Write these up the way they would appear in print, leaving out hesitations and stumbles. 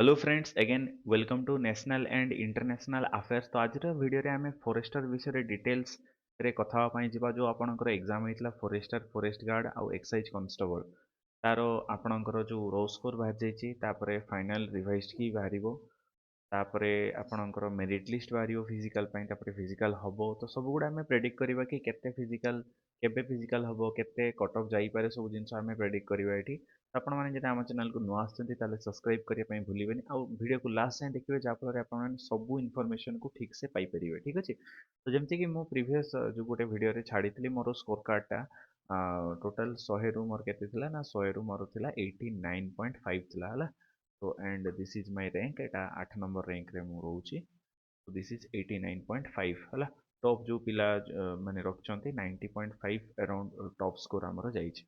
Hello friends again welcome to national and international affairs. तो आज video रे आमे फॉरेस्टर विषय डिटेल्स रे कथा पई जिबा जो आपनकर एग्जाम हेतला फॉरेस्टर फॉरेस्ट गार्ड आउ एक्साइज कांस्टेबल तारो आपनकर जो रो स्कोर बाहर जाईची तापरे फाइनल रिवाइज्ड की बाहरिबो तापरे आपनकर मेरिट लिस्ट बाहरिबो फिजिकल पई तापरे फिजिकल हबो तो सब गुडा हमें प्रेडिक्ट करबा कि केते फिजिकल केबे फिजिकल हबो केते कट ऑफ जाई पारे सब जिंस हमें प्रेडिक्ट करबा एठी आपण मैंने जब आम चैनल को नुआ आते सब्सक्राइब करने भूलें आउ वीडियो को लास्ट जाए देखिए जहाँफल आप सब इनफर्मेशन को ठीक से पाइपर ठीक अच्छे। तो जमती कि मो प्रीवियस जो गोटे वीडियो छाड़ी मोर स्कोर कार्डटा टोटाल 100 रु मोर के ना 100 रु मोर था 89.5 है। तो and this is my rank Etah 8 number rank रे मु रोची। तो दिस इज 89.5 है। टॉप जो पिला माने रखचंती 90.5 अराउंड टॉप स्कोर हमर जाइछि।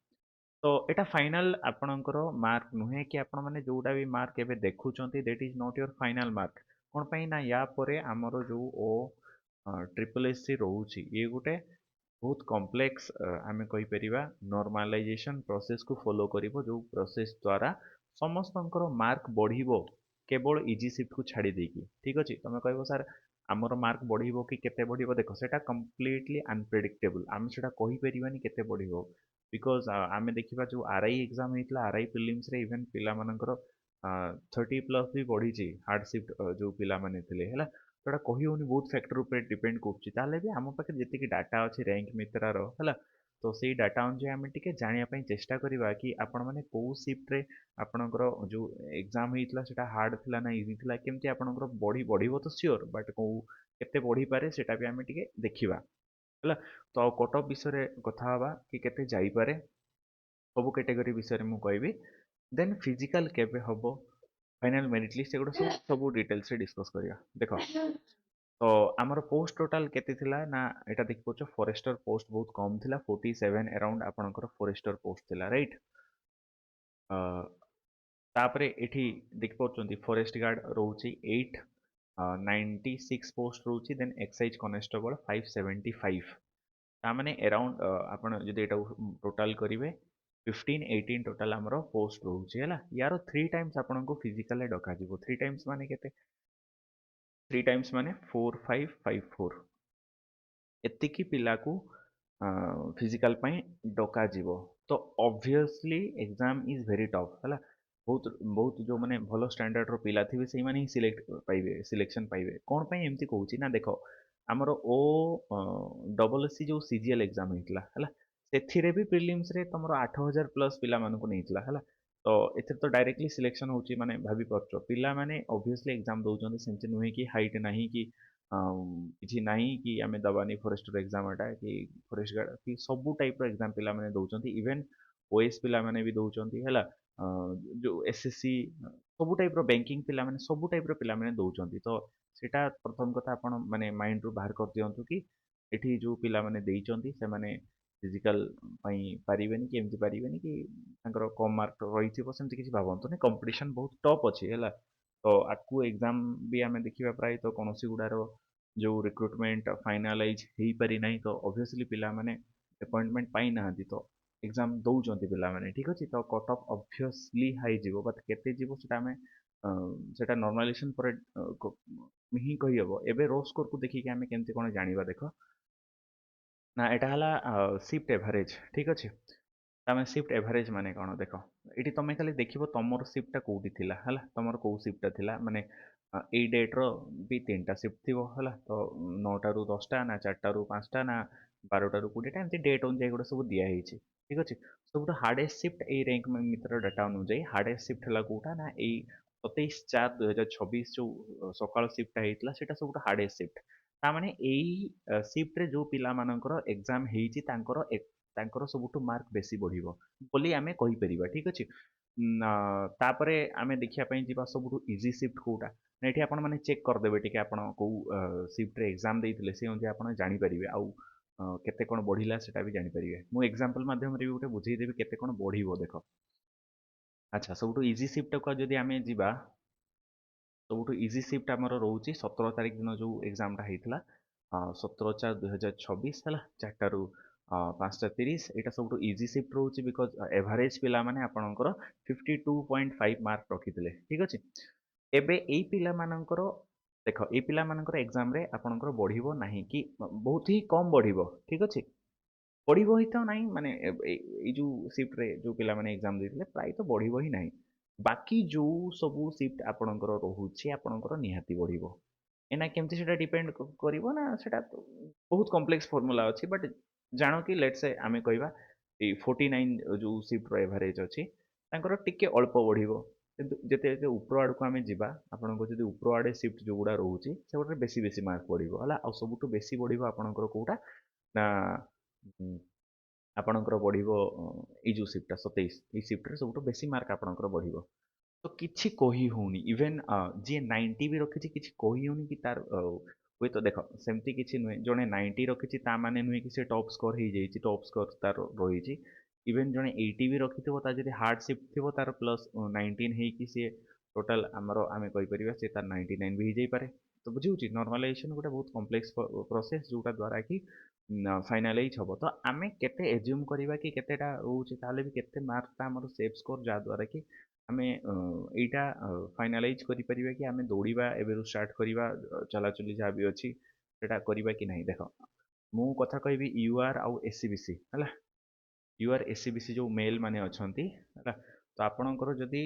तो एटा फाइनल आपणकर मार्क नुहे कि आपण माने जोटा भी मार्क एबे देखुचंती that is not your final mark. कोन पई ना या परे हमर जो ओ ट्रिपल एससी रहउची ये गोटे बहुत कॉम्प्लेक्स आमे कहि परिबा नॉर्मलाइजेशन प्रोसेस को फॉलो करिवो जो प्रोसेस द्वारा समस्तंकर मार्क बढ़िबो केवल इजी शिफ्ट को छाड़ी देकी। ठीक अछि तमे कहबो सर हमर मार्क बढ़िबो कि केते बढ़िबो देखो सेटा कंप्लीटली अनप्रेडिक्टेबल आमे सेटा कहि परिबानी केते बढ़िबो बिकॉज आमे देखिबा जो आरआई एग्जाम हेतला आरआई प्रीलिम्स रे इवन पिला मानकर 30 प्लस भी बढ़ी हार्ड शिफ्ट जो पिला माने थिले हैला। तो कही होनी बहुत फैक्टर ऊपर डिपेंड करुच्ची ताले भी आम पाखे जी डाटा अच्छी रैंक मित्रार है। तो से डाटा अनुसार आम टे जानापी चेष्टा करवा कि आपण मैंने कौ सिफ्ट्रे आपणकर जो एग्जाम होता है हार्ड थी ना इजी थी केमती आपणकर बढ़ तो सियोर बट कौ केते बढ़ी पारे सेटा भी आम टे देखा है। तो कट ऑफ विषय कथा हवा कि केते जाई पारे सब कैटेगरी विषय में मुझे देन फिजिकल केबे हबो फाइनल मेरिट लिस्ट एगुड़ा सब सब डिटेल्स रे डिस्कस करिया देखो। तो आमर पोस्ट टोटाल केते थिला ना एटा देख पछो फॉरेस्टर पोस्ट बहुत कम थिला 47 अराउंड आपनकर फॉरेस्टर पोस्ट थिला राइट। तापरे एठी देख पछंती फॉरेस्ट गार्ड रहउची 8 96 पोस्ट रहउची देन एक्साइज कांस्टेबल 575 तामाने अराउंड आपण जदि एटा टोटाल करिवे 15 18 टोटाल हमरो पोस्ट रहउची हैला। यारो 3 टाइम्स आपनको फिजिकल डका जिवो 3 टाइम्स माने केते 3 टाइम्स माने 4554 एतिकी पिला को फिजिकल पई डका जीवो। तो obviously exam is very tough हैला। बहुत बहुत जो माने भलो स्टैंडर्ड रो पिला थिबे सेही माने ही सिलेक्ट पाइबे सिलेक्शन पाइबे कोन पई एम्ति कहूची ना देखो हमर ओ डबल एससी जो सीजीएल एग्जाम हेतला हैला सेथिरे भी प्रीलिम्स रे तमरो 8000 प्लस पिला मानको नेइतला हैला। तो एथे तो डायरेक्टली सिलेक्शन होची माने भाबी परचो पिला माने ऑब्वियसली एग्जाम दउचंदी सेमति नुहे कि हाइट नाही कि किसी नहीं कि आम दबानी फॉरेस्टर एग्जाम एटा कि फॉरेस्ट गार्ड कि सब टाइप रो एग्जाम पिला माने दउचंती इवन ओएस पिला माने भी दउचंती हैला। जो एसएससी सब टाइप रो बैंकिंग पिला माने सब टाइप रो पिला माने दउचंती। तो सेटा प्रथम कथा आपण माने माइंड रू बाहर कर दियंतु कि एठी जो पिला माने देइचंती से माने फिजिकल पई पारिबेनी कि एमति पारिबेनी कि तांकर कम मार्क रहिथिबो सेमति किछि भाबंतु नै कंपटीशन बहुत टफ अछि हैला। तो आकु एग्जाम भी आमे देखिबा प्राय तो कोनोसी गुडारो जो रिक्रुटमेंट फाइनालाइज हो पारि ना तो ऑब्वियसली पिला माने अपॉइंटमेंट पाई ना तो एग्जाम दउचंती पिला माने ठीक अछि। तो कट ऑफ ऑब्वियसली हाई जीवो बट केते जीवो सेटा हमें सेटा नॉर्मलाइजेशन पर ही कहि हबो। एबे रो स्कोर को देखि के हमें केमति कोन जानिबा देखो ना एटा हला शिफ्ट एवरेज ठीक अछि। तमें शिफ्ट एवरेज माने कौन देख ये तुम खाली देख तुम शिफ्टा कौटी थिला हला तुम कौ शिफ्टा थिला माने ए डेट रो भी 3टा शिफ्ट थी है। तो 9टा रु 10टा ना 4टा रु 5टा ना 12टा रु 20टा एमती डेट अनुसार गोटे सब दिखाई ठीक अच्छे। सब hardest shift A rank Mitra data अनुसार हार्डेस्ट शिफ्ट है कौटा ना यही 27/4/2026 जो सकाल शिफ्टा होता है सब हार्डेस्ट शिफ्ट ताने यही शिफ्ट जो पिला मानकर एग्जाम तांकर सबुठु मार्क बेसी बढ़िबो बोली आमे कहि परिबा ठीक अछि। तापरे आमे देखिया पई जिबा सबुठु इजी शिफ्ट कोटा ना एठी आपण माने चेक कर देबे टिके आपण को शिफ्ट रे एग्जाम देइथिले से अनुसार आपण जानि परिबे आउ केते कोन बढ़िला सेटा भी जानि परिबे। मु एग्जांपल माध्यम रे उठे बुझेइ देबे केते कोन बढ़िबो देखो। अच्छा सबुठु इजी शिफ्ट को जदी आमे जिबा सबुठु इजी शिफ्ट हमर रहउची 17 तारिख दिन जो एग्जामटा हेइतला 17/4/2026 है 4टा रु 5टा 30 यहाँ सब इजी शिफ्ट रोचे बिकज एवरेज पिला माने आपणकर 52.5 मार्क रखी ठीक अच्छे। ଏବେ ଏଇ ପିଲାମାନଙ୍କର ଦେଖ ଏଇ ପିଲାମାନଙ୍କର ଏକ୍ଜାମରେ ଆପଣଙ୍କର ବଢ଼ିବ ନାହିଁ କି ବହୁତ ହିଁ କମ୍ ବଢ଼ିବ ଠିକ୍ ଅଛି। ବଢ଼ିବ ହିଁ ତ ନାହିଁ ମାନେ ଏଇ ଯେଉଁ ସିଫ୍ଟରେ ଯେଉଁ ପିଲାମାନେ ଏକ୍ଜାମ ଦେଇଥିଲେ ପ୍ରାୟତଃ ବଢ଼ିବ ହିଁ ନାହିଁ। ବାକି ଯେଉଁ ସବୁ ସିଫ୍ଟ ଆପଣଙ୍କର ରହୁଛି ଆପଣଙ୍କର ନିହାତି ବଢ଼ିବ। ଏଇନା କେମିତି ସେଇଟା ଡିପେଣ୍ଡ କରିବ ନା ସେଇଟା ବହୁତ କମ୍ପ୍ଲେକ୍ସ ଫର୍ମୁଲା ଅଛି ବଟ୍ ଜାଣ କି ଲେଟ୍ସ ସେ ଆମେ କହିବା ଏଇ 49 ଯେଉଁ ସିଫ୍ଟର ଏଭାରେଜ ଅଛି ତାଙ୍କର ଟିକେ ଅଳ୍ପ ବଢ଼ିବ। କିନ୍ତୁ ଯେତେ ଯେତେ ଉପର ଆଡ଼କୁ ଆମେ ଯିବା ଆପଣଙ୍କ ଯଦି ଉପର ଆଡ଼େ ସିଫ୍ଟ ଯେଉଁଗୁଡ଼ା ରହୁଛି ସେଗୁଡ଼ାରେ ବେଶୀ ବେଶୀ ମାର୍କ ବଢ଼ିବ ହେଲା। ଆଉ ସବୁଠୁ ବେଶୀ ବଢ଼ିବ ଆପଣଙ୍କର କେଉଁଟା ନା ଆପଣଙ୍କର ବଢ଼ିବ ଏଇ ଯେଉଁ ସିଫ୍ଟଟା 27 ଏଇ ସିଫ୍ଟରେ ସବୁଠୁ ବେଶୀ ମାର୍କ ଆପଣଙ୍କର ବଢ଼ିବ। ତ କିଛି କହି ହେଉନି ଇଭେନ୍ ଯିଏ 90 ବି ରଖିଛି କିଛି କହି ହେଉନି କି ତାର ହୁଏତ ଦେଖ ସେମିତି କିଛି ନୁହେଁ ଜଣେ 90 ରଖିଛି ତା ମାନେ ନୁହେଁ କି ସେ ଟପ୍ ସ୍କୋର ହେଇଯାଇଛି ଟପ୍ ସ୍କୋର ତାର ରହିଛି। ଇଭେନ୍ ଜଣେ 80 ବି ରଖିଥିବ ତା ଯଦି ହାର୍ଡ଼ ସିଫ୍ଟ ଥିବ ତାର ପ୍ଲସ୍ 19 ହେଇକି ସିଏ ଟୋଟାଲ୍ ଆମର ଆମେ କହିପାରିବା ସେ ତାର 99 ବି ହେଇଯାଇପାରେ। ତ ବୁଝିହେଉଛି ନର୍ମାଲାଇଜେସନ୍ ଗୋଟେ ବହୁତ କମ୍ପ୍ଲେକ୍ସ ପ୍ରୋସେସ୍ ଯେଉଁଟା ଦ୍ୱାରା କି ଫାଇନାଲାଇଜ୍ ହେବ। ତ ଆମେ କେତେ ଏଜ୍ୟୁମ୍ କରିବା କି କେତେଟା ରହୁଛି ତାହେଲେ ବି କେତେ ମାର୍କଟା ଆମର ସେଫ୍ ସ୍କୋର ଯାହାଦ୍ୱାରା କି ଆମେ ଏଇଟା ଫାଇନାଲାଇଜ୍ କରିପାରିବା କି ଆମେ ଦୌଡ଼ିବା ଏବେରୁ ଷ୍ଟାର୍ଟ କରିବା ଚଲାଚଲି ଯାହା ବି ଅଛି ସେଇଟା କରିବା କି ନାହିଁ। ଦେଖ ମୁଁ କଥା କହିବି ୟୁ ଆର୍ ଆଉ ଏସ୍ ସି ବି ସି ହେଲା। U R S C B C ଯେଉଁ ମେଲ୍ ମାନେ ଅଛନ୍ତି ହେଲା ତ ଆପଣଙ୍କର ଯଦି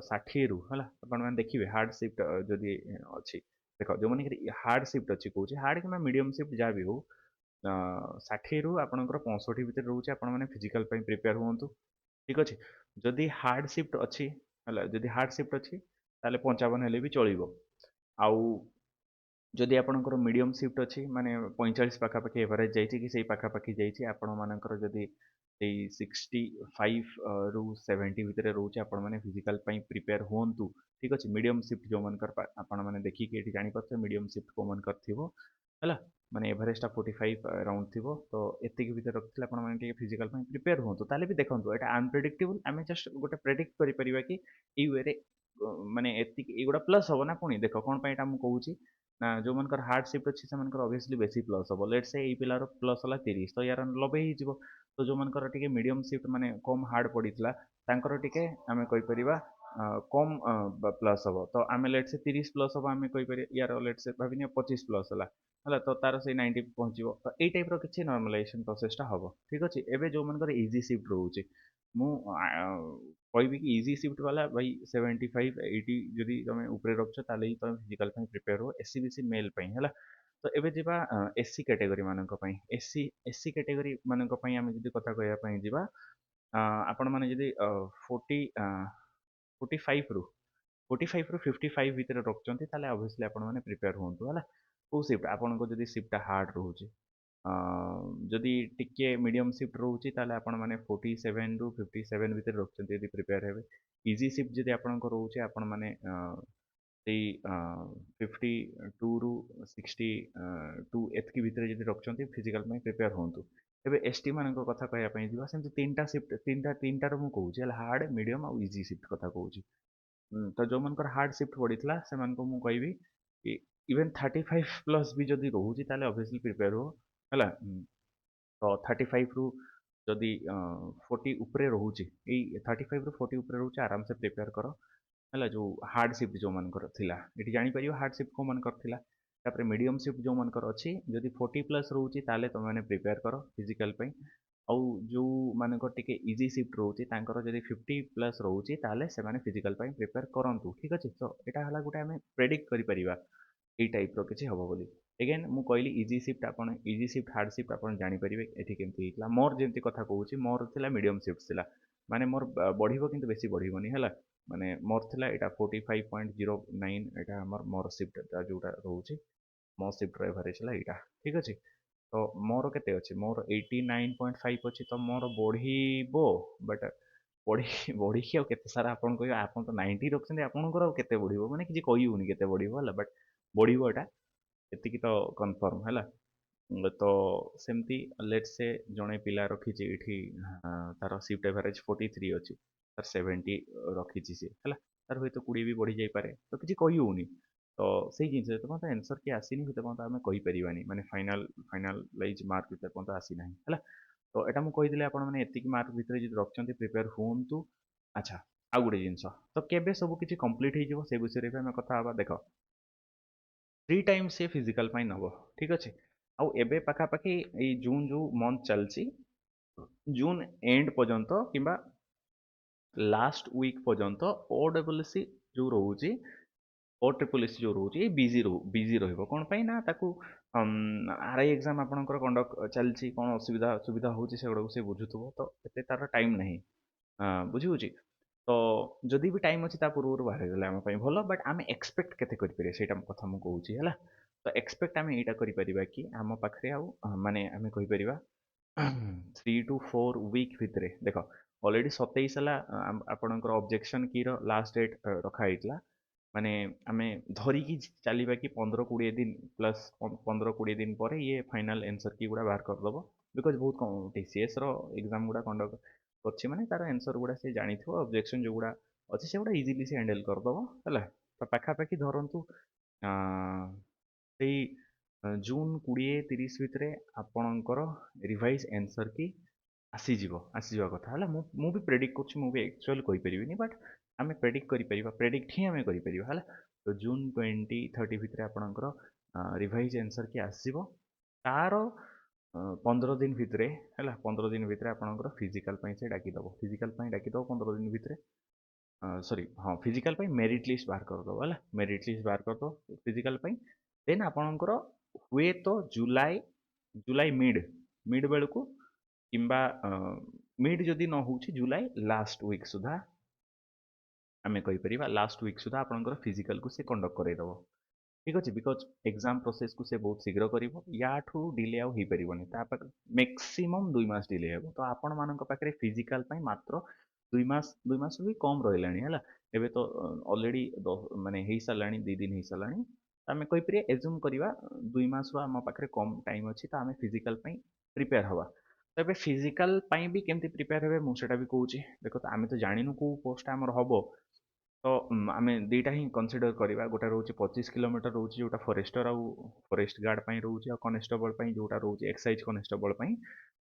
60ରୁ ହେଲା ଆପଣମାନେ ଦେଖିବେ ହାର୍ଡ଼ ସିଫ୍ଟ ଯଦି ଅଛି ଦେଖ ଯେଉଁମାନେ ହାର୍ଡ଼ ସିଫ୍ଟ ଅଛି କହୁଛି ହାର୍ଡ଼ କିମ୍ବା ମିଡ଼ିୟମ୍ ସିଫ୍ଟ ଯାହା ବି ହଉ 60ରୁ ଆପଣଙ୍କର 65 ଭିତରେ ରହୁଛି ଆପଣମାନେ ଫିଜିକାଲ ପାଇଁ ପ୍ରିପେୟାର ହୁଅନ୍ତୁ ଠିକ୍ ଅଛି। ଯଦି ହାର୍ଡ଼ ସିଫ୍ଟ ଅଛି ହେଲା ଯଦି ହାର୍ଡ଼ ସିଫ୍ଟ ଅଛି ତାହେଲେ 55 ହେଲେ ବି ଚଳିବ। ଆଉ ଯଦି ଆପଣଙ୍କର ମିଡ଼ିୟମ୍ ସିଫ୍ଟ ଅଛି ମାନେ 45 ପାଖାପାଖି ଏଭରେଜ ଯାଇଛି କି ସେଇ ପାଖାପାଖି ଯାଇଛି ଆପଣମାନଙ୍କର ଯଦି ସେଇ 65ରୁ 70 ଭିତରେ ରହୁଛି ଆପଣମାନେ ଫିଜିକାଲ ପାଇଁ ପ୍ରିପେୟାର ହୁଅନ୍ତୁ ଠିକ୍ ଅଛି। ମିଡ଼ିୟମ୍ ସିଫ୍ଟ ଯେଉଁମାନଙ୍କର ଆପଣମାନେ ଦେଖିକି ଏଠି ଜାଣିପାରୁଥିବେ ମିଡ଼ିୟମ୍ ସିଫ୍ଟ କେଉଁମାନଙ୍କର ଥିବ ହେଲା ମାନେ ଏଭରେଜଟା 45 ରାଉଣ୍ଡ ଥିବ ତ ଏତିକି ଭିତରେ ରଖିଥିଲେ ଆପଣମାନେ ଟିକେ ଫିଜିକାଲ ପାଇଁ ପ୍ରିପେୟାର ହୁଅନ୍ତୁ। ତାହେଲେ ବି ଦେଖନ୍ତୁ ଏଇଟା ଅନପ୍ରେଡିକ୍ଟେବୁଲ୍ ଆମେ ଜଷ୍ଟ ଗୋଟେ ପ୍ରେଡିକ୍ଟ କରିପାରିବା କି ଏଇ ୱେରେ ମାନେ ଏତିକି ଏଇଗୁଡ଼ା ପ୍ଲସ୍ ହେବ ନା ପୁଣି ଦେଖ କ'ଣ ପାଇଁ ଏଇଟା ମୁଁ କହୁଛି ନା ଯେଉଁମାନଙ୍କର ହାର୍ଡ଼ ସିଫ୍ଟ ଅଛି ସେମାନଙ୍କର ଅବଭିୟସଲି ବେଶୀ ପ୍ଲସ୍ ହେବ। ଲେଟ୍ସ ସେ ଏଇ ପିଲାର ପ୍ଲସ୍ ହେଲା 30 ତ ୟାର 90 ହେଇଯିବ। ତ ଯେଉଁମାନଙ୍କର ଟିକେ ମିଡ଼ିୟମ୍ ସିଫ୍ଟ ମାନେ କମ୍ ହାର୍ଡ଼ ପଡ଼ିଥିଲା ତାଙ୍କର ଟିକେ ଆମେ କହିପାରିବା କମ୍ ପ୍ଲସ୍ ହେବ। ତ ଆମେ ଲେଟ୍ସ 30 ପ୍ଲସ୍ ହେବ ଆମେ କହିପାରିବା ୟାର ଲେଟ୍ସ ଭାବିନିଅ 25 ପ୍ଲସ୍ ହେଲା ହେଲା ତ ତାର ସେଇ 90 ପହଞ୍ଚିବ। ତ ଏଇ ଟାଇପ୍ର କିଛି ନର୍ମାଲାଇଜେସନ୍ ପ୍ରୋସେସଟା ହେବ ଠିକ୍ ଅଛି। ଏବେ ଯେଉଁମାନଙ୍କର ଇଜି ସିଫ୍ଟ ରହୁଛି ମୁଁ କହିବି କି ଇଜି ସିଫ୍ଟ ବାଲା ଭାଇ 75 80 ଯଦି ତୁମେ ଉପରେ ରଖୁଛ ତାହେଲେ ହିଁ ତୁମେ ଫିଜିକାଲ ପାଇଁ ପ୍ରିପେୟାର ହୁଅ S C B C mail ପାଇଁ ହେଲା। ତ ଏବେ ଯିବା ଏସ୍ ସି କ୍ୟାଟେଗୋରୀ ମାନଙ୍କ ପାଇଁ ଏସ୍ ସି କ୍ୟାଟେଗୋରୀ ମାନଙ୍କ ପାଇଁ ଆମେ ଯଦି କଥା କହିବା ପାଇଁ ଯିବା ଆପଣମାନେ ଯଦି 45ରୁ 55 ଭିତରେ ରଖୁଛନ୍ତି ତାହେଲେ ଅବଭିୟସଲି ଆପଣମାନେ ପ୍ରିପେୟାର ହୁଅନ୍ତୁ ହେଲା। କେଉଁ ସିଫ୍ଟ ଆପଣଙ୍କ ଯଦି ସିଫ୍ଟଟା ହାର୍ଡ଼ ରହୁଛି ଯଦି ଟିକେ ମିଡ଼ିୟମ୍ ସିଫ୍ଟ ରହୁଛି ତାହେଲେ ଆପଣମାନେ 47ରୁ 57 ଭିତରେ ରଖୁଛନ୍ତି ଯଦି ପ୍ରିପେୟାର ହେବେ। ଇଜି ସିଫ୍ଟ ଯଦି ଆପଣଙ୍କ ରହୁଛି ଆପଣମାନେ ସେଇ 52ରୁ 62 ଏତିକି ଭିତରେ ଯଦି ରଖୁଛନ୍ତି ଫିଜିକାଲ ପାଇଁ ପ୍ରିପେୟାର ହୁଅନ୍ତୁ। ଏବେ ଏସ୍ ଟି ମାନଙ୍କ କଥା କହିବା ପାଇଁ ଯିବା ସେମିତି ତିନିଟା ସିଫ୍ଟ ତିନିଟାରୁ ମୁଁ କହୁଛି ହେଲା ହାର୍ଡ଼ ମିଡ଼ିୟମ୍ ଆଉ ଇଜି ସିଫ୍ଟ କଥା କହୁଛି। ତ ଯେଉଁମାନଙ୍କର ହାର୍ଡ଼ ସିଫ୍ଟ ପଡ଼ିଥିଲା ସେମାନଙ୍କୁ ମୁଁ କହିବି କି ଇଭେନ୍ 35 ପ୍ଲସ୍ ବି ଯଦି ରହୁଛି ତାହେଲେ ଅବଭିୟସଲି ପ୍ରିପେୟାର ହୁଅ ହେଲା। ତ 35ରୁ ଯଦି 40 ଉପରେ ରହୁଛି ଏଇ 35ରୁ 40 ଉପରେ ରହୁଛି ଆରାମସେ ପ୍ରିପେୟାର କର ହେଲା। ଯେଉଁ ହାର୍ଡ଼ ସିଫ୍ଟ ଯେଉଁମାନଙ୍କର ଥିଲା ଏଠି ଜାଣିପାରିବ ହାର୍ଡ଼ ସିଫ୍ଟ କେଉଁମାନଙ୍କର ଥିଲା। ତାପରେ ମିଡ଼ିୟମ୍ ସିଫ୍ଟ ଯେଉଁମାନଙ୍କର ଅଛି ଯଦି 40 ପ୍ଲସ୍ ରହୁଛି ତାହେଲେ ତୁମେମାନେ ପ୍ରିପେୟାର କର ଫିଜିକାଲ ପାଇଁ। ଆଉ ଯେଉଁମାନଙ୍କର ଟିକେ ଇଜି ସିଫ୍ଟ ରହୁଛି ତାଙ୍କର ଯଦି 50 ପ୍ଲସ୍ ରହୁଛି ତାହେଲେ ସେମାନେ ଫିଜିକାଲ ପାଇଁ ପ୍ରିପେୟାର କରନ୍ତୁ ଠିକ୍ ଅଛି। ତ ଏଇଟା ହେଲା ଗୋଟେ ଆମେ ପ୍ରେଡିକ୍ଟ କରିପାରିବା ଏଇ ଟାଇପ୍ର କିଛି ହେବ ବୋଲି। ଏଗେନ୍ ମୁଁ କହିଲି ଇଜି ସିଫ୍ଟ ଆପଣ ଇଜି ସିଫ୍ଟ ହାର୍ଡ଼ ସିଫ୍ଟ ଆପଣ ଜାଣିପାରିବେ ଏଠି କେମିତି ହେଇଥିଲା। ମୋର ଯେମିତି କଥା କହୁଛି ମୋର ଥିଲା ମିଡ଼ିୟମ୍ ସିଫ୍ଟ ଥିଲା ମାନେ ମୋର ବଢ଼ିବ କିନ୍ତୁ ବେଶୀ ବଢ଼ିବନି ହେଲା। ମାନେ ମୋର ଥିଲା ଏଇଟା 45.09 ଏଇଟା ମୋର ସିଫ୍ଟ ଯେଉଁଟା ରହୁଛି ମୋ ସିଫ୍ଟର ଏଭରେଜ ହେଲା ଏଇଟା ଠିକ୍ ଅଛି। ତ ମୋର କେତେ ଅଛି ମୋର 89.5 ଅଛି ତ ମୋର ବଢ଼ିବ ବଟ୍ ବଢ଼ିକି ଆଉ କେତେ ସାରା ଆପଣ କହିବେ ଆପଣ ତ 90 ରଖୁଛନ୍ତି ଆପଣଙ୍କର ଆଉ କେତେ ବଢ଼ିବ ମାନେ କିଛି କହିହେଉନି କେତେ ବଢ଼ିବ ହେଲା ବଟ୍ ବଢ଼ିବ ଏଇଟା ଏତିକି ତ କନଫର୍ମ ହେଲା। ତ ସେମିତି ଲେଟ୍ସ ସେ ଜଣେ ପିଲା ରଖିଛି ଏଠି ତାର ସିଫ୍ଟ ଏଭରେଜ 43 ଅଛି ତାର 70 ରଖିଛି ସିଏ ହେଲା ତାର ହୁଏତ 20 ବି ବଢ଼ି ଯାଇପାରେ ତ କିଛି କହିହେଉନି। ତ ସେଇ ଜିନିଷ ଯେତେ ପର୍ଯ୍ୟନ୍ତ ଆନ୍ସର୍ କି ଆସିନି ସେତେ ପର୍ଯ୍ୟନ୍ତ ଆମେ କହିପାରିବାନି ମାନେ ଫାଇନାଲାଇଜ୍ ମାର୍କ ଯେତେ ପର୍ଯ୍ୟନ୍ତ ଆସିନାହିଁ ହେଲା। ତ ଏଇଟା ମୁଁ କହିଦେଲି ଆପଣମାନେ ଏତିକି ମାର୍କ ଭିତରେ ଯଦି ରଖିଛନ୍ତି ପ୍ରିପେୟାର ହୁଅନ୍ତୁ। ଆଚ୍ଛା ଆଉ ଗୋଟେ ଜିନିଷ ତ କେବେ ସବୁ କିଛି କମ୍ପ୍ଲିଟ୍ ହେଇଯିବ ସେ ବିଷୟରେ ବି ଆମେ କଥା ହେବା। ଦେଖ 3 ଟାଇମ୍ ସେ ଫିଜିକାଲ ପାଇଁ ନେବ, ଠିକ୍ ଅଛି। ଆଉ ଏବେ ପାଖାପାଖି ଏଇ ଜୁନ୍ ଯୋଉ ମନ୍ଥ ଚାଲିଛି, ଜୁନ୍ ଏଣ୍ଡ ପର୍ଯ୍ୟନ୍ତ କିମ୍ବା ଲାଷ୍ଟ ୱିକ୍ ପର୍ଯ୍ୟନ୍ତ OSSC ଯୋଉ ରହୁଛି, OSSC ଯୋଉ ରହୁଛି ବିଜି ରହିବ। କ'ଣ ପାଇଁ ନା ତାକୁ RI ଏକ୍ଜାମ ଆପଣଙ୍କର କଣ୍ଡକ୍ଟ ଚାଲିଛି, କ'ଣ ସୁବିଧା ହେଉଛି ସେଗୁଡ଼ାକୁ ସେ ବୁଝୁଥିବ, ତ ଏତେ ତାର ଟାଇମ୍ ନାହିଁ। ବୁଝି ହେଉଛି। ତ ଯଦି ବି ଟାଇମ୍ ଅଛି ତା ପୂର୍ବରୁ ବାହାରିଗଲେ ଆମ ପାଇଁ ଭଲ, ବଟ୍ ଆମେ ଏକ୍ସପେକ୍ଟ କେତେ କରିପାରିବା ସେଇଟା କଥା ମୁଁ କହୁଛି ହେଲା। ତ ଏକ୍ସପେକ୍ଟ ଆମେ ଏଇଟା କରିପାରିବା କି ଆମ ପାଖରେ ଆଉ ମାନେ ଆମେ କହିପାରିବା 3 to 4 ୱିକ୍ ଭିତରେ। ଦେଖ ଅଲରେଡ଼ି 27 ହେଲା ଆପଣଙ୍କର ଅବଜେକ୍ସନ୍ କିର ଲାଷ୍ଟ ଡେଟ୍ ରଖା ହେଇଥିଲା। ମାନେ ଆମେ ଧରିକି ଚାଲିବା କି 15-20 ଦିନ ପ୍ଲସ୍ 15-20 ଦିନ ପରେ ଇଏ ଫାଇନାଲ୍ ଆନ୍ସର୍ କି ଗୁଡ଼ା ବାହାର କରିଦେବ। ବିକଜ୍ ବହୁତ TCSର ଏକ୍ଜାମ୍ ଗୁଡ଼ା କଣ୍ଡକ୍ଟ ଅଛି, ମାନେ ତାର ଆନ୍ସର୍ ଗୁଡ଼ା ସେ ଜାଣିଥିବ, ଅବଜେକ୍ସନ୍ ଯୋଉଗୁଡ଼ା ଅଛି ସେଗୁଡ଼ା ଇଜିଲି ସେ ହ୍ୟାଣ୍ଡେଲ୍ କରିଦେବ ହେଲା। ତ ପାଖାପାଖି ଧରନ୍ତୁ ସେଇ ଜୁନ୍ 20-30 ଭିତରେ ଆପଣଙ୍କର ରିଭାଇଜ୍ ଆନ୍ସର୍ କି ଆସିଯିବା କଥା ହେଲା। ମୁଁ ବି ପ୍ରେଡ଼ିକ୍ଟ କରୁଛି, ମୁଁ ବି ଆକ୍ଚୁଆଲି କହିପାରିବିନି, ବଟ୍ ଆମେ ପ୍ରେଡ଼ିକ୍ଟ ହିଁ ଆମେ କରିପାରିବା ହେଲା। ତ ଜୁନ୍ 20-30 ଭିତରେ ଆପଣଙ୍କର ରିଭାଇଜ୍ ଆନ୍ସର୍ କି ଆସିଯିବ। ତାର 15 ଦିନ ଭିତରେ ହେଲା, 15 ଦିନ ଭିତରେ ଆପଣଙ୍କର ଫିଜିକାଲ୍ ପାଇଁ ସେ ଡାକିଦେବ। 15 ଦିନ ଭିତରେ ହଁ, ଫିଜିକାଲ୍ ପାଇଁ ମେରିଟ୍ ଲିଷ୍ଟ ବାହାର କରିଦେବ ହେଲା। ମେରିଟ୍ ଲିଷ୍ଟ ବାହାର କରିଦେବ ଫିଜିକାଲ୍ ପାଇଁ। ଦେନ୍ ଆପଣଙ୍କର ହୁଏତ ଜୁଲାଇ ମିଡ୍ ବେଳକୁ କିମ୍ବା ମିଡ୍ ଯଦି ନ ହେଉଛି ଜୁଲାଇ ଲାଷ୍ଟ ୱିକ୍ ସୁଦ୍ଧା ଆମେ କହିପାରିବା, ଲାଷ୍ଟ ୱିକ୍ ସୁଦ୍ଧା ଆପଣଙ୍କର ଫିଜିକାଲକୁ ସେ କଣ୍ଡକ୍ଟ କରାଇଦେବ। ଠିକ୍ ଅଛି। ବିକଜ୍ ଏକ୍ଜାମ୍ ପ୍ରୋସେସ୍କୁ ସେ ବହୁତ ଶୀଘ୍ର କରିବ, ୟାଠୁ ଡିଲେ ଆଉ ହେଇପାରିବନି। ତା ପାଖରେ ମ୍ୟାକ୍ସିମମ୍ 2 ମାସ ଡିଲେ ହେବ। ତ ଆପଣମାନଙ୍କ ପାଖରେ ଫିଜିକାଲ୍ ପାଇଁ ମାତ୍ର 2 ମାସରୁ ବି କମ୍ ରହିଲାଣି ହେଲା। ଏବେ ତ ଅଲରେଡ଼ି ମାନେ ହେଇସାରିଲାଣି, 2 ଦିନ ହେଇସାରିଲାଣି। ଆମେ କହିପାରିବା, ଏଜ୍ୟୁମ୍ କରିବା 2 ମାସରୁ ଆମ ପାଖରେ କମ୍ ଟାଇମ୍ ଅଛି, ତ ଆମେ ଫିଜିକାଲ୍ ପାଇଁ ପ୍ରିପେୟାର ହେବା। ତ ଏବେ ଫିଜିକାଲ୍ ପାଇଁ ବି କେମିତି ପ୍ରିପେୟାର ହେବେ ମୁଁ ସେଇଟା ବି କହୁଛି। ଦେଖ ଆମେ ତ ଜାଣିନୁ କେଉଁ ପୋଷ୍ଟଟା ଆମର ହେବ, ତ ଆମେ ଦୁଇଟା ହିଁ କନସିଡର କରିବା। ଗୋଟେ ରହୁଛି 25 କିଲୋମିଟର ରହୁଛି ଯେଉଁଟା ଫରେଷ୍ଟର ଆଉ ଫରେଷ୍ଟ ଗାର୍ଡ଼ ପାଇଁ ରହୁଛି, ଆଉ କନେଷ୍ଟବଳ ପାଇଁ ଯେଉଁଟା ରହୁଛି ଏକ୍ସାଇଜ୍ କନେଷ୍ଟବଳ ପାଇଁ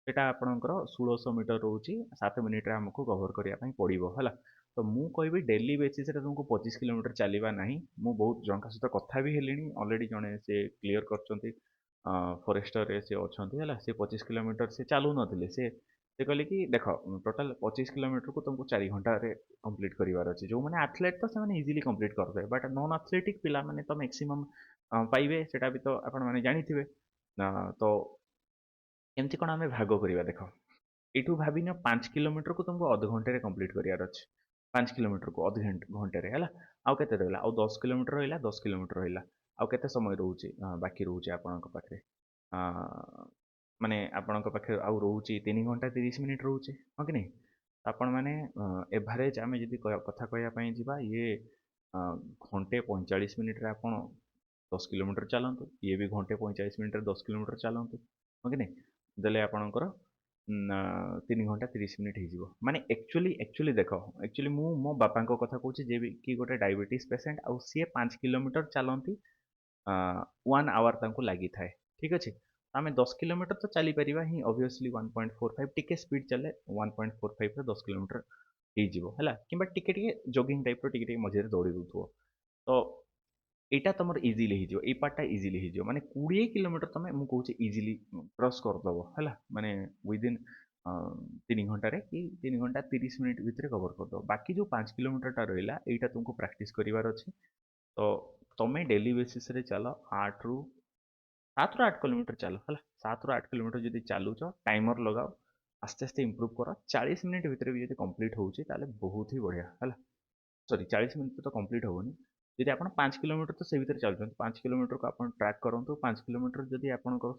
ସେଇଟା ଆପଣଙ୍କର 1600 ମିଟର ରହୁଛି। 7 ମିନିଟ୍ରେ ଆମକୁ କଭର୍ କରିବା ପାଇଁ ପଡ଼ିବ ହେଲା। ତ ମୁଁ କହିବି ଡେଲି ବେସିସ୍ରେ ତୁମକୁ 25 କିଲୋମିଟର ଚାଲିବା ନାହିଁ। ମୁଁ ବହୁତ ଜଣଙ୍କ ସହିତ କଥା ବି ହେଲିଣି, ଅଲରେଡ଼ି ଜଣେ ସେ କ୍ଲିୟର କରିଛନ୍ତି, ଫରେଷ୍ଟରରେ ସେ ଅଛନ୍ତି ହେଲା। ସେ 25 କିଲୋମିଟର ସେ ଚାଲୁନଥିଲେ, ସେ କହିଲେ କି ଦେଖ ଟୋଟାଲ୍ 25 କିଲୋମିଟରକୁ ତୁମକୁ 4 ଘଣ୍ଟାରେ କମ୍ପ୍ଲିଟ୍ କରିବାର ଅଛି। ଯେଉଁମାନେ ଆଥଲେଟ୍ ତ ସେମାନେ ଇଜିଲି କମ୍ପ୍ଲିଟ୍ କରିଦେବେ, ବଟ୍ ନନ୍ ଆଥଲେଟିକ୍ ପିଲାମାନେ ତ ମ୍ୟାକ୍ସିମମ୍ ପାଇବେ, ସେଇଟା ବି ତ ଆପଣମାନେ ଜାଣିଥିବେ। ତ ଏମିତି କ'ଣ ଆମେ ଭାଗ କରିବା? ଦେଖ ଏଇଠୁ ଭାବିନିଅ 5 କିଲୋମିଟରକୁ ତୁମକୁ ଅଧଘଣ୍ଟାରେ କମ୍ପ୍ଲିଟ୍ କରିବାର ଅଛି। 5 କିଲୋମିଟରକୁ ଘଣ୍ଟାରେ ହେଲା। ଆଉ କେତେ ରହିଲା? ଆଉ 10 କିଲୋମିଟର ରହିଲା। 10 କିଲୋମିଟର ରହିଲା। ଆଉ କେତେ ସମୟ ରହୁଛି ବାକି ରହୁଛି ଆପଣଙ୍କ ପାଖରେ? ମାନେ ଆପଣଙ୍କ ପାଖରେ ଆଉ ରହୁଛି 3 ଘଣ୍ଟା 30 ମିନିଟ୍ ରହୁଛି, ହଁ କି ନାହିଁ? ଆପଣମାନେ ଏଭାରେଜ୍ ଆମେ ଯଦି କଥା କହିବା ପାଇଁ ଯିବା, ଇଏ ଘଣ୍ଟେ 45 ମିନିଟ୍ରେ ଆପଣ 10 କିଲୋମିଟର ଚାଲନ୍ତୁ, ଇଏ ବି ଘଣ୍ଟେ 45 ମିନିଟ୍ରେ 10 କିଲୋମିଟର ଚାଲନ୍ତୁ, ହଁ କି ନାହିଁ? ଦେଲେ ଆପଣଙ୍କର 3 ଘଣ୍ଟା 30 ମିନିଟ୍ ହେଇଯିବ। ମାନେ ଆକ୍ଚୁଆଲି ଦେଖ, ମୁଁ ମୋ ବାପାଙ୍କ କଥା କହୁଛି, ଯିଏ କି ଗୋଟେ ଡାଇବେଟିସ୍ ପେସେଣ୍ଟ, ଆଉ ସିଏ 5 କିଲୋମିଟର ଚାଲନ୍ତି 1 ଆୱାର ତାଙ୍କୁ ଲାଗିଥାଏ। ଠିକ୍ ଅଛି। ଆମେ 10 କିଲୋମିଟର ତ ଚାଲିପାରିବା ହିଁ ଅବଭିୟସଲି। 1.45 ଟିକେ ସ୍ପିଡ୍ ଚାଲେ, 1.45ରେ 10 କିଲୋମିଟର ହେଇଯିବ ହେଲା। କିମ୍ବା ଟିକେ ଜଗିଂ ଟାଇପ୍ର ଟିକେ ମଝିରେ ଦୌଡ଼ି ଦେଉଥିବ, ତ ଏଇଟା ତୁମର ଇଜିଲି ହେଇଯିବ। ଏଇ ପାର୍ଟଟା ଇଜିଲି ହେଇଯିବ। ମାନେ 20 କିଲୋମିଟର ତୁମେ, ମୁଁ କହୁଛି ଇଜିଲି କ୍ରସ୍ କରିଦେବ ହେଲା। ମାନେ ୱିଦିନ୍ 3 ଘଣ୍ଟାରେ କି 3 ଘଣ୍ଟା 30 ମିନିଟ୍ ଭିତରେ କଭର୍ କରିଦେବ। ବାକି ଯେଉଁ 5 କିଲୋମିଟରଟା ରହିଲା, ଏଇଟା ତୁମକୁ ପ୍ରାକ୍ଟିସ୍ କରିବାର ଅଛି। ତ ତୁମେ ଡେଲି ବେସିସ୍ରେ ଚାଲ 7ରୁ 8 କିଲୋମିଟର ଚାଲ ହେଲା। 7ରୁ 8 କିଲୋମିଟର ଯଦି ଚାଲୁଛ, ଟାଇମର୍ ଲଗାଅ, ଆସ୍ତେ ଆସ୍ତେ ଇମ୍ପ୍ରୁଭ୍ କର। 40 ମିନିଟ୍ ଭିତରେ ବି ଯଦି କମ୍ପ୍ଲିଟ୍ ହେଉଛି ତାହେଲେ ବହୁତ ହି ବଢ଼ିଆ ହେଲା। 40 ମିନିଟ୍ ତ କମ୍ପ୍ଲିଟ୍ ହେବନି। ଯଦି ଆପଣ 5 କିଲୋମିଟର ତ ସେ ଭିତରେ ଚାଲୁଛନ୍ତି, 5 କିଲୋମିଟରକୁ ଆପଣ ଟ୍ରାକ୍ କରନ୍ତୁ। 5 କିଲୋମିଟର ଯଦି ଆପଣଙ୍କର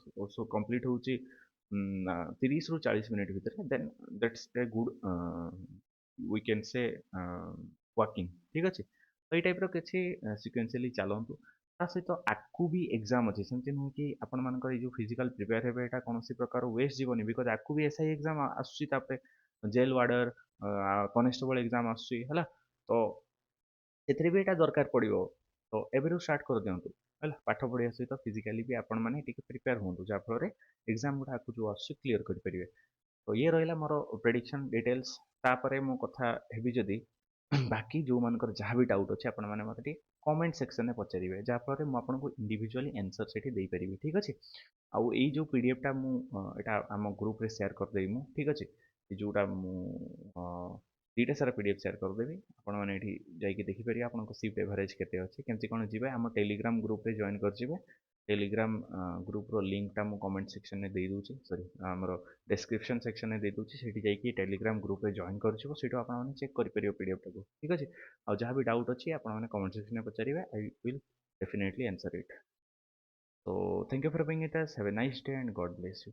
କମ୍ପ୍ଲିଟ୍ ହେଉଛି 30ରୁ 40 ମିନିଟ୍ ଭିତରେ, then that's a good we can say walking. ଠିକ୍ ଅଛି। ତ ଏଇ ଟାଇପ୍ର କିଛି ସିକ୍ୱେନ୍ସିଆଲି ଚାଲନ୍ତୁ। ତା ସହିତ ଆଗକୁ ବି ଏକ୍ଜାମ୍ ଅଛି, ସେମିତି ନୁହେଁ କି ଆପଣମାନଙ୍କର ଏଇ ଯେଉଁ ଫିଜିକାଲ୍ ପ୍ରିପେୟାର ହେବେ ଏଇଟା କୌଣସି ପ୍ରକାର ୱେଷ୍ଟ ଯିବନି। ବିକଜ୍ ଆଗକୁ ବି SI ଏକ୍ଜାମ୍ ଆସୁଛି, ତାପରେ ଜେଲ୍ ୱାର୍ଡ଼ର କନେଷ୍ଟବଳ ଏକ୍ଜାମ୍ ଆସୁଛି ହେଲା। ତ ସେଥିରେ ବି ଏଇଟା ଦରକାର ପଡ଼ିବ। ତ ଏବେରୁ ଷ୍ଟାର୍ଟ କରିଦିଅନ୍ତୁ ହେଲା। ପାଠ ପଢ଼ିବା ସହିତ ଫିଜିକାଲି ବି ଆପଣମାନେ ଟିକେ ପ୍ରିପେୟାର ହୁଅନ୍ତୁ, ଯାହାଫଳରେ ଏକ୍ଜାମ୍ ଗୁଡ଼ା ଆଗକୁ ଯେଉଁ ଆସୁଛି କ୍ଲିୟର କରିପାରିବେ। ତ ଇଏ ରହିଲା ମୋର ପ୍ରେଡ଼ିକ୍ସନ୍ ଡିଟେଲ୍ସ। ତାପରେ ମୁଁ କଥା ହେବି ଯଦି बाकी जो मानकर जहाँ भी डाउट अच्छे आपण मैंने मत कमेंट सेक्शन में पचारे जहाँफल मुझे आपको इंडिविजुअली आंसर से देपारि ठीक अच्छे आउ यही जो पीडीएफटा मुझा आम ग्रुप रे शेयर करदेवी मुझे ठीक अच्छे जोटा दुईटा सारा पीडीएफ शेयर करदेवी आपण मैंने जाकि देखिपारे आपको सीट एवरेज केते अच्छे केमती कौन जी आम टेलीग्राम ग्रुप रे जॉइन कर टेलीग्राम ग्रुप रो लिंकटा मु कमेंट सेक्शन में दे दूची सॉरी आमर डिस्क्रिप्शन सेक्शन में दे दूची सेठी जाकि टेलीग्राम ग्रुप रे जॉइन करछिबो सेठो आपण माने चेक करि परियो पीडीएफ टाको ठीक अछि आ जहाँ भी डाउट अछि आपण माने कमेंट सेक्शन में पचारिबे I will definitely answer it. So thank you for being with us, have a nice day and God bless you।